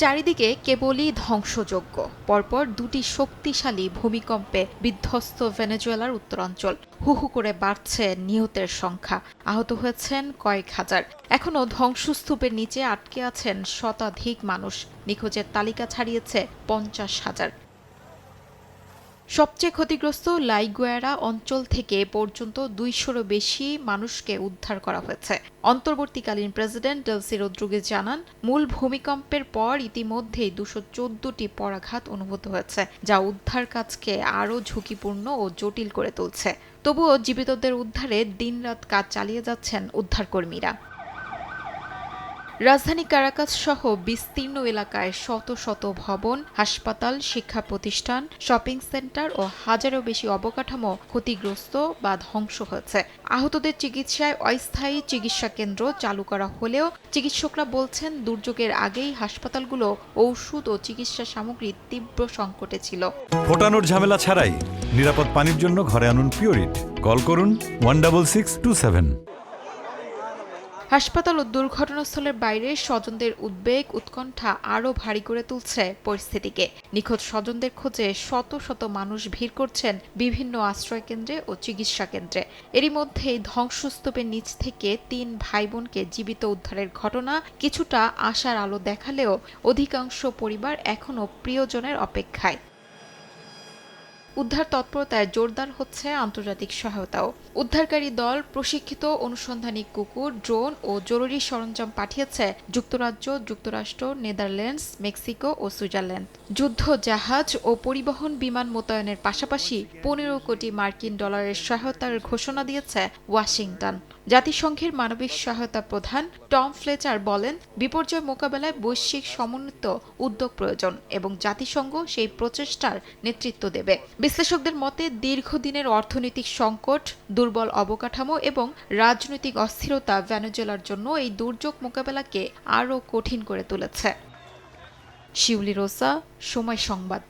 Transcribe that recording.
চারিদিকে কেবলই ধ্বংসযজ্ঞ। পরপর দুটি শক্তিশালী ভূমিকম্পে বিধ্বস্ত ভেনেজুয়েলার উত্তরাঞ্চল। হু হু করে বাড়ছে নিহতের সংখ্যা। আহত হয়েছেন কয়েক হাজার। এখনও ধ্বংসস্তূপের নিচে আটকে আছেন শতাধিক মানুষ। নিখোঁজের তালিকা ছাড়িয়েছে ৫০,০০০। সবচেয়ে ক্ষতিগ্রস্ত লাইগুয়েরা অঞ্চল থেকে পর্যন্ত ২০০-রও বেশি মানুষকে উদ্ধার করা হয়েছে। অন্তর্বর্তীকালীন প্রেসিডেন্ট ডেলসি রদ্রিগেজ জানান, মূল ভূমিকম্পের পর ইতিমধ্যেই ২১৪টি পরাঘাত অনুভূত হয়েছে, যা উদ্ধার কাজকে আরও ঝুঁকিপূর্ণ ও জটিল করে তুলছে। তবুও জীবিতদের উদ্ধারে দিনরাত কাজ চালিয়ে যাচ্ছেন উদ্ধারকর্মীরা। রাজধানী কারাকাস সহ বিস্তীর্ণ এলাকায় শত শত ভবন, হাসপাতাল, শিক্ষা প্রতিষ্ঠান, শপিং সেন্টার ও হাজারও বেশি অবকাঠামো ক্ষতিগ্রস্ত বা ধ্বংস হয়েছে। আহতদের চিকিৎসায় অস্থায়ী চিকিৎসা কেন্দ্র চালু করা হলেও চিকিৎসকরা বলছেন, দুর্যোগের আগেই হাসপাতালগুলো ঔষধ ও চিকিৎসা সামগ্রী তীব্র সংকটে ছিল। ফোটানোর ঝামেলা ছাড়াই নিরাপদ পানির জন্য ঘরে আনুন পিওরিট। কল করুন 16627। হাসপাতাল ও দুর্ঘটনাস্থলের বাইরে স্বজনদের উদ্বেগ, উৎকণ্ঠা আরও ভারী করে তুলছে পরিস্থিতিকে। নিখোঁজ স্বজনদের খোঁজে শত শত মানুষ ভিড় করছেন বিভিন্ন আশ্রয়কেন্দ্রে ও চিকিৎসা কেন্দ্রে। এরই মধ্যেই ধ্বংসস্তূপের নিচ থেকে ৩ ভাইবোনকে জীবিত উদ্ধারের ঘটনা কিছুটা আশার আলো দেখালেও অধিকাংশ পরিবার এখনও প্রিয়জনের অপেক্ষায়। উদ্ধার তৎপরতায় জোরদার হচ্ছে আন্তর্জাতিক সহায়তাও। উদ্ধারকারী দল প্রশিক্ষিত অনুসন্ধানী কুকুর, ড্রোন ও জরুরি সরঞ্জাম পাঠিয়েছে যুক্তরাজ্য, যুক্তরাষ্ট্র, নেদারল্যান্ডস, মেক্সিকো ও সুইজারল্যান্ড। যুদ্ধ জাহাজ ও পরিবহন বিমান মোতায়েনের পাশাপাশি ১৫ কোটি মার্কিন ডলারের সহায়তার ঘোষণা দিয়েছে ওয়াশিংটন। জাতিসংঘের মানবিক সহায়তা প্রধান টম ফ্লেচার বলেন, বিপর্যয় মোকাবেলায় বৈশ্বিক সমন্বিত উদ্যোগ প্রয়োজন এবং জাতিসংঘ সেই প্রচেষ্টার নেতৃত্ব দেবে। বিশ্লেষকদের মতে, দীর্ঘদিনের অর্থনৈতিক সংকট, দুর্বল অবকাঠামো এবং রাজনৈতিক অস্থিরতা ভেনেজুয়েলার জন্য এই দুর্যোগ মোকাবেলাকে আরও কঠিন করে তুলেছে। শিউলি রোসা, সময় সংবাদ।